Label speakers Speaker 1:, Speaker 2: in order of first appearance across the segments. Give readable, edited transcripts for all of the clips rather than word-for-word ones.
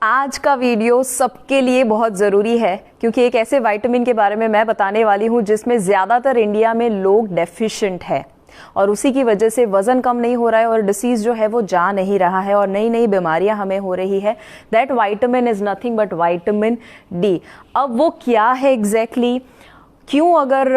Speaker 1: आज का वीडियो सबके लिए बहुत ज़रूरी है क्योंकि एक ऐसे विटामिन के बारे में मैं बताने वाली हूँ जिसमें ज़्यादातर इंडिया में लोग डेफिशिएंट है और उसी की वजह से वज़न कम नहीं हो रहा है और डिसीज़ जो है वो जा नहीं रहा है और नई नई बीमारियां हमें हो रही है। That vitamin is nothing but vitamin D. अब वो क्या है एग्जैक्टली, क्यों अगर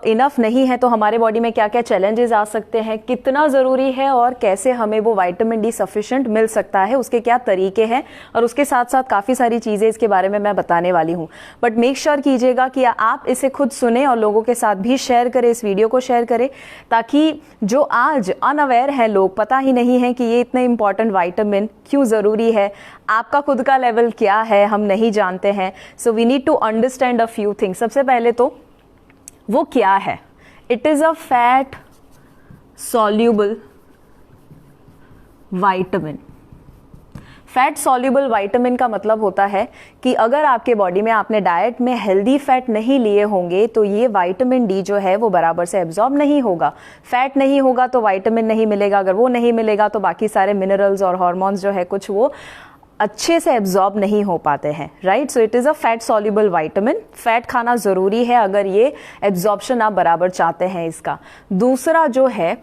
Speaker 1: इनफ नहीं है तो हमारे बॉडी में क्या क्या चैलेंजेस आ सकते हैं, कितना ज़रूरी है और कैसे हमें वो विटामिन डी सफिशिएंट मिल सकता है, उसके क्या तरीके हैं और उसके साथ साथ काफ़ी सारी चीज़ें इसके बारे में मैं बताने वाली हूँ। बट मेक श्योर कीजिएगा कि आप इसे खुद सुने और लोगों के साथ भी शेयर करें, इस वीडियो को शेयर करें, ताकि जो आज अनअवेयर है लोग, पता ही नहीं है कि ये इतना इंपॉर्टेंट विटामिन क्यों ज़रूरी है, आपका खुद का लेवल क्या है हम नहीं जानते हैं। So we need to understand a few things. सबसे पहले तो वो क्या है? It is a fat soluble vitamin. Fat soluble vitamin का मतलब होता है कि अगर आपके बॉडी में आपने डाइट में हेल्दी फैट नहीं लिए होंगे तो ये विटामिन डी जो है वो बराबर से एब्जॉर्ब नहीं होगा। फैट नहीं होगा तो विटामिन नहीं मिलेगा, अगर वो नहीं मिलेगा तो बाकी सारे मिनरल्स और हार्मोन्स जो है कुछ वो अच्छे से एब्जॉर्ब नहीं हो पाते हैं, right. So it is a fat soluble vitamin. Fat खाना ज़रूरी है अगर ये एब्जॉर्प्शन आप बराबर चाहते हैं इसका। दूसरा जो है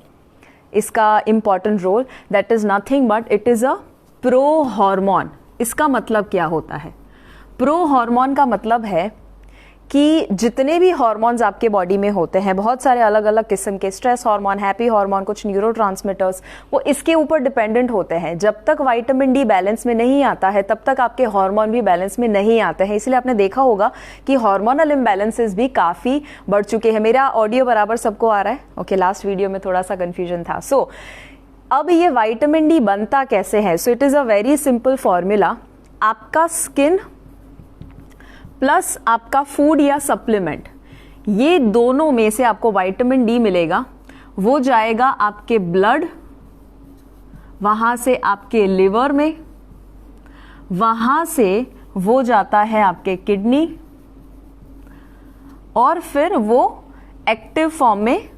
Speaker 1: इसका important role, that is nothing but it is a prohormone. इसका मतलब क्या होता है? प्रो हार्मोन का मतलब है कि जितने भी हार्मोन्स आपके बॉडी में होते हैं, बहुत सारे अलग अलग किस्म के, स्ट्रेस हार्मोन, हैप्पी हार्मोन, कुछ न्यूरोट्रांसमीटर्स, वो इसके ऊपर डिपेंडेंट होते हैं। जब तक विटामिन डी बैलेंस में नहीं आता है तब तक आपके हार्मोन भी बैलेंस में नहीं आते हैं। इसलिए आपने देखा होगा कि हार्मोनल इम्बैलेंसेस भी काफ़ी बढ़ चुके हैं। मेरा ऑडियो बराबर सबको आ रहा है? ओके, लास्ट वीडियो में थोड़ा सा कन्फ्यूजन था। सो अब ये विटामिन डी बनता कैसे है? So it is a very simple formula. आपका स्किन प्लस आपका फूड या सप्लीमेंट, ये दोनों में से आपको विटामिन डी मिलेगा। वो जाएगा आपके ब्लड, वहां से आपके लिवर में, वहां से वो जाता है आपके किडनी और फिर वो एक्टिव फॉर्म में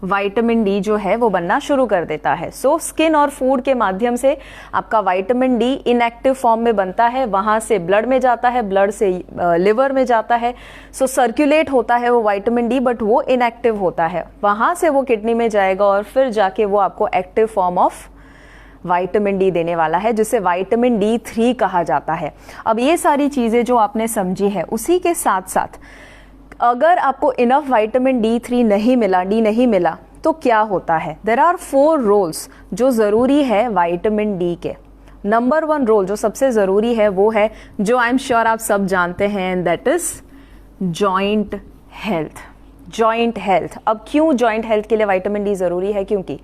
Speaker 1: विटामिन डी जो है वो बनना शुरू कर देता है। सो स्किन और फूड के माध्यम से आपका विटामिन डी इनएक्टिव फॉर्म में बनता है, वहां से ब्लड में जाता है, ब्लड से लिवर में जाता है। सो सर्कुलेट होता है वो विटामिन डी, बट वो इनएक्टिव होता है। वहां से वो किडनी में जाएगा और फिर जाके वो आपको active form of vitamin D देने वाला है, जिसे विटामिन D3 कहा जाता है। अब ये सारी चीजें जो आपने समझी है, उसी के साथ साथ अगर आपको इनफ विटामिन D3 नहीं मिला, डी नहीं मिला, तो क्या होता है? देयर आर 4 रोल्स जो ज़रूरी है विटामिन डी के। नंबर 1 रोल जो सबसे ज़रूरी है वो है, जो आई एम श्योर आप सब जानते हैं, and that is joint health. Joint health. अब क्यों जॉइंट हेल्थ के लिए विटामिन डी ज़रूरी है? क्योंकि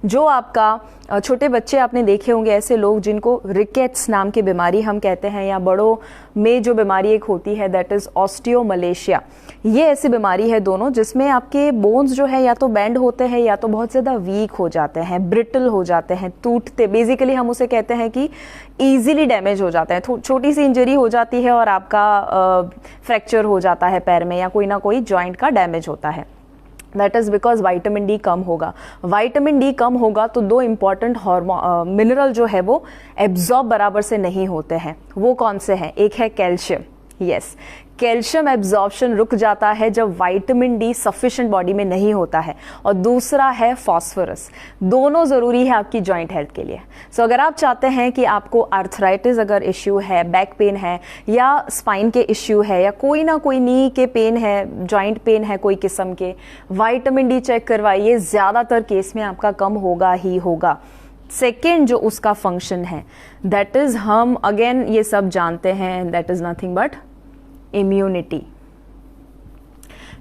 Speaker 1: जो आपका छोटे बच्चे आपने देखे होंगे, ऐसे लोग जिनको रिकेट्स नाम की बीमारी हम कहते हैं, या बड़ों में जो बीमारी एक होती है दैट इज ऑस्टियोमलेशिया। ये ऐसी बीमारी है दोनों जिसमें आपके बोन्स जो है या तो बेंड होते हैं या तो बहुत ज़्यादा वीक हो जाते हैं, ब्रिटल हो जाते हैं, टूटते। बेसिकली हम उसे कहते हैं कि ईजिली डैमेज हो जाते हैं। छोटी सी इंजरी हो जाती है और आपका फ्रैक्चर हो जाता है पैर में, या कोई ना कोई जॉइंट का डैमेज होता है। That is because vitamin D कम होगा। विटामिन डी कम होगा तो 2 इंपॉर्टेंट मिनरल जो है वो एब्जॉर्ब बराबर से नहीं होते हैं। वो कौन से हैं? एक है कैल्शियम। यस, कैल्शियम एब्जॉर्प्शन रुक जाता है जब विटामिन डी सफिशिएंट बॉडी में नहीं होता है। और दूसरा है फास्फोरस। दोनों ज़रूरी है आपकी जॉइंट हेल्थ के लिए। सो अगर आप चाहते हैं कि आपको आर्थराइटिस अगर इश्यू है, बैक पेन है, या स्पाइन के इश्यू है, या कोई ना कोई नी के पेन है, जॉइंट पेन है कोई किस्म के, विटामिन डी चेक करवाइए। ज़्यादातर केस में आपका कम होगा ही होगा। सेकेंड जो उसका फंक्शन है दैट इज, हम अगेन ये सब जानते हैं, that is nothing but immunity.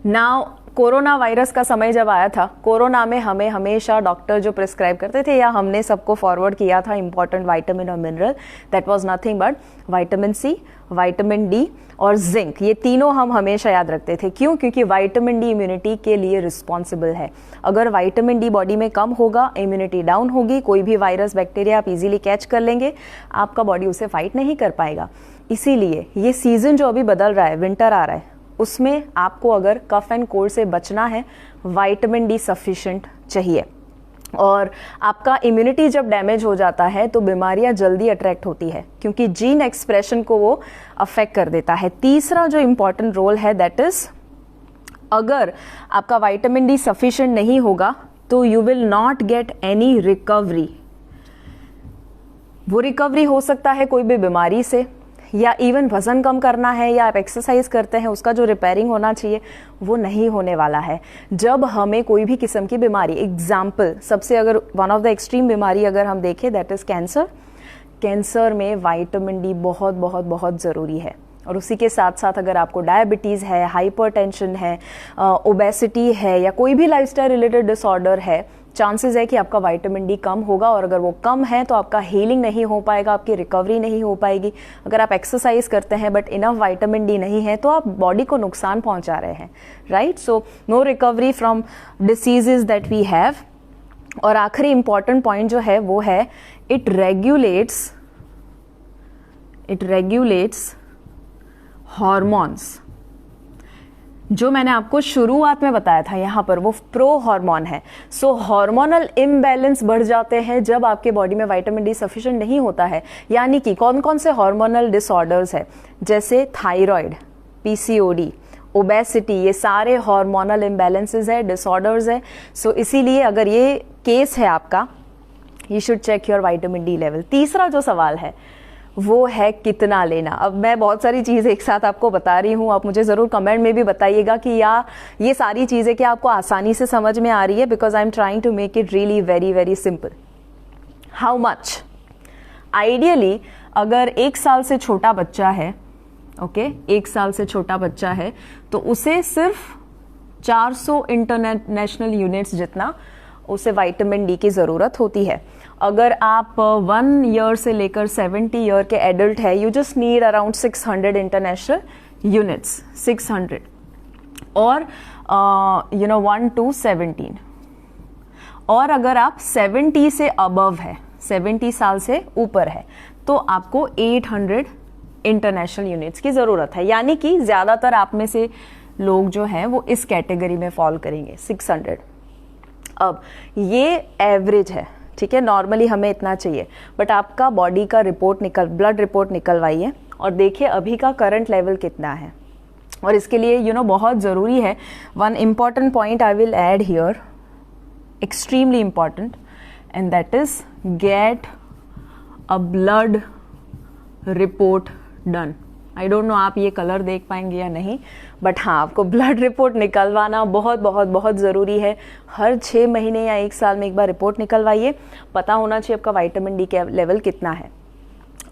Speaker 1: Now corona virus का समय जब आया था, कोरोना में हमें हमेशा डॉक्टर जो प्रिस्क्राइब करते थे, या हमने सबको फॉरवर्ड किया था इंपॉर्टेंट विटामिन और mineral, that was nothing but vitamin C, vitamin D और जिंक। ये तीनों हम हमेशा याद रखते थे। क्यों? क्योंकि विटामिन डी इम्यूनिटी के लिए रिस्पॉन्सिबल है। अगर विटामिन डी बॉडी में कम होगा, इम्यूनिटी डाउन होगी, कोई भी वायरस बैक्टीरिया आप इजीली कैच कर लेंगे, आपका बॉडी उसे फाइट नहीं कर पाएगा। इसीलिए ये सीजन जो अभी बदल रहा है, विंटर आ रहा है, उसमें आपको अगर कफ एंड कोल्ड से बचना है, विटामिन डी सफिशिएंट चाहिए। और आपका इम्यूनिटी जब डैमेज हो जाता है तो बीमारियां जल्दी अट्रैक्ट होती है, क्योंकि जीन एक्सप्रेशन को वो अफेक्ट कर देता है। तीसरा जो इंपॉर्टेंट रोल है दैट इज, अगर आपका विटामिन डी सफिशिएंट नहीं होगा तो you will not get any recovery. वो रिकवरी हो सकता है कोई भी बीमारी से, या इवन वजन कम करना है या आप एक्सरसाइज करते हैं, उसका जो रिपेयरिंग होना चाहिए वो नहीं होने वाला है। जब हमें कोई भी किस्म की बीमारी, एग्जाम्पल सबसे अगर वन ऑफ द एक्सट्रीम बीमारी अगर हम देखें दैट इज कैंसर, कैंसर में विटामिन डी बहुत बहुत बहुत ज़रूरी है। और उसी के साथ साथ अगर आपको डायबिटीज़ है, हाइपरटेंशन है, ओबेसिटी है, या कोई भी लाइफस्टाइल रिलेटेड डिसऑर्डर है, चांसेस है कि आपका विटामिन डी कम होगा। और अगर वो कम है तो आपका हीलिंग नहीं हो पाएगा, आपकी रिकवरी नहीं हो पाएगी। अगर आप एक्सरसाइज करते हैं बट इनफ विटामिन डी नहीं है तो आप बॉडी को नुकसान पहुंचा रहे हैं, right. So no recovery from diseases that we have. और आखिरी इंपॉर्टेंट पॉइंट जो है वो है इट रेगुलेट्स हॉर्मोन्स। जो मैंने आपको शुरुआत में बताया था यहाँ पर वो प्रो हार्मोन है। सो हार्मोनल इम्बैलेंस बढ़ जाते हैं जब आपके बॉडी में विटामिन डी सफिशिएंट नहीं होता है। यानी कि कौन कौन से हार्मोनल डिसऑर्डर्स है, जैसे थायराइड, पीसीओडी, ओबेसिटी, ये सारे हार्मोनल इम्बैलेंसेस है, डिसऑर्डर्स है। सो इसीलिए अगर ये केस है आपका, you should check your vitamin D level. तीसरा जो सवाल है वो है कितना लेना। अब मैं बहुत सारी चीज़ एक साथ आपको बता रही हूँ, आप मुझे ज़रूर कमेंट में भी बताइएगा कि या ये सारी चीज़ें क्या आपको आसानी से समझ में आ रही है, because I am trying to make it really very very simple. How much? Ideally अगर 1 साल से छोटा बच्चा है, ओके, 1 साल से छोटा बच्चा है तो उसे सिर्फ 400 इंटरनेशनल यूनिट्स जितना उसे विटामिन डी की ज़रूरत होती है। अगर आप 1 ईयर से लेकर 70 ईयर के एडल्ट है, you just need around 600 international units, 600, और 1 to 17। और अगर आप 70 से अबव है, 70 साल से ऊपर है, तो आपको 800 इंटरनेशनल यूनिट्स की ज़रूरत है। यानी कि ज़्यादातर आप में से लोग जो हैं वो इस कैटेगरी में फॉल करेंगे, 600। अब ये एवरेज है, ठीक है, नॉर्मली हमें इतना चाहिए, बट आपका बॉडी का ब्लड रिपोर्ट निकलवाइए और देखिए अभी का करंट लेवल कितना है। और इसके लिए बहुत ज़रूरी है, one important point I will add here, extremely important, and that is get a blood report done. I don't no आप ये कलर देख पाएंगे या नहीं, बट हाँ, आपको ब्लड रिपोर्ट निकलवाना बहुत बहुत बहुत ज़रूरी है। हर 6 महीने या 1 साल में एक बार रिपोर्ट निकलवाइए, पता होना चाहिए आपका विटामिन डी का लेवल कितना है।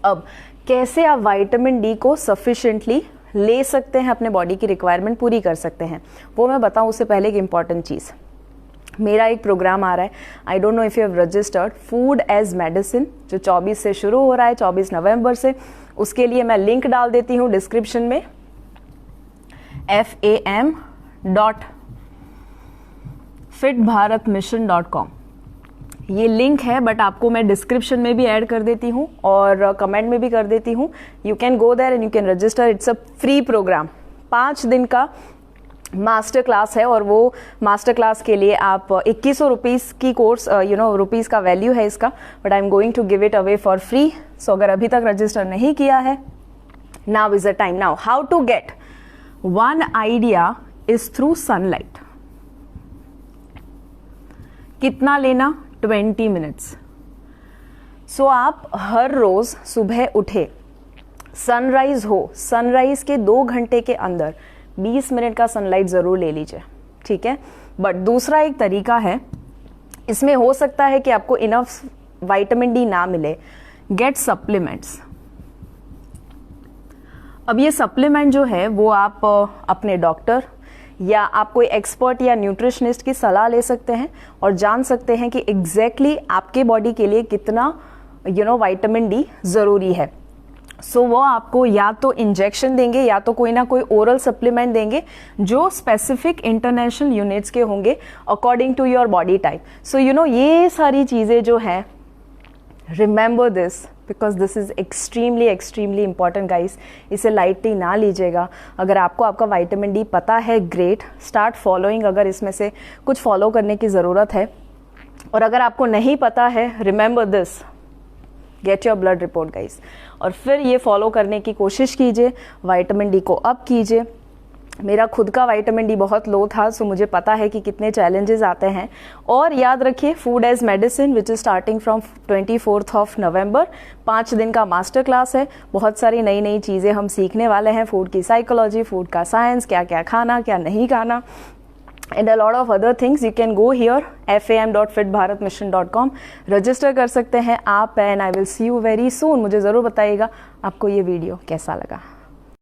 Speaker 1: अब कैसे आप विटामिन डी को सफिशिएंटली ले सकते हैं, अपने बॉडी की रिक्वायरमेंट पूरी कर सकते हैं, वो मैं बताऊँ उससे पहले एक इंपॉर्टेंट चीज़। मेरा एक प्रोग्राम आ रहा है, I don't know if you have registered, food as medicine, जो 24 से शुरू हो रहा है, 24 नवंबर से। उसके लिए मैं लिंक डाल देती हूँ डिस्क्रिप्शन में, fam.fitbharatmission.com ये लिंक है, बट आपको मैं डिस्क्रिप्शन में भी ऐड कर देती हूँ और कमेंट में भी कर देती हूँ। You can go there and you can register. It's a free program, 5 दिन का मास्टर क्लास है, और वो मास्टर क्लास के लिए आप 2100 रुपीज़ की कोर्स रुपीज़ का वैल्यू है इसका, but I am going to give it away for free. So अगर अभी तक रजिस्टर नहीं किया है, now is the time. Now how to get one idea is through sunlight. कितना लेना? 20 मिनट्स। सो आप हर रोज सुबह उठे, सनराइज हो, सनराइज के 2 घंटे के अंदर 20 मिनट का सनलाइट जरूर ले लीजिए, ठीक है। बट दूसरा एक तरीका है, इसमें हो सकता है कि आपको इनफ विटामिन डी ना मिले, गेट सप्लीमेंट्स। अब ये सप्लीमेंट जो है वो आप अपने डॉक्टर या आप कोई एक्सपर्ट या न्यूट्रिशनिस्ट की सलाह ले सकते हैं और जान सकते हैं कि एग्जैक्टली आपके बॉडी के लिए कितना विटामिन डी ज़रूरी है। सो वो आपको या तो इंजेक्शन देंगे या तो कोई ना कोई ओरल सप्लीमेंट देंगे जो स्पेसिफिक इंटरनेशनल यूनिट्स के होंगे according to your body type. So ये सारी चीज़ें जो हैं, remember this because this is extremely extremely important guys. इसे लाइटली ना लीजिएगा। अगर आपको आपका विटामिन डी पता है, ग्रेट, स्टार्ट फॉलोइंग। अगर इसमें से कुछ फॉलो करने की ज़रूरत है और अगर आपको नहीं पता है, remember this, get your blood report guys, और फिर ये फॉलो करने की कोशिश कीजिए, विटामिन डी को अप कीजिए। मेरा खुद का विटामिन डी बहुत लो था, सो मुझे पता है कि कितने चैलेंजेस आते हैं। और याद रखिए, food as medicine which is starting from 24 of November, 5 दिन का मास्टर क्लास है। बहुत सारी नई नई चीज़ें हम सीखने वाले हैं, फूड की साइकोलॉजी, फूड का साइंस, क्या क्या खाना क्या नहीं खाना, and a lot of other things. You can go here, fam.fitbharatmission.com, register कर सकते हैं आप, and I will see you very soon. मुझे ज़रूर बताइएगा आपको ये वीडियो कैसा लगा।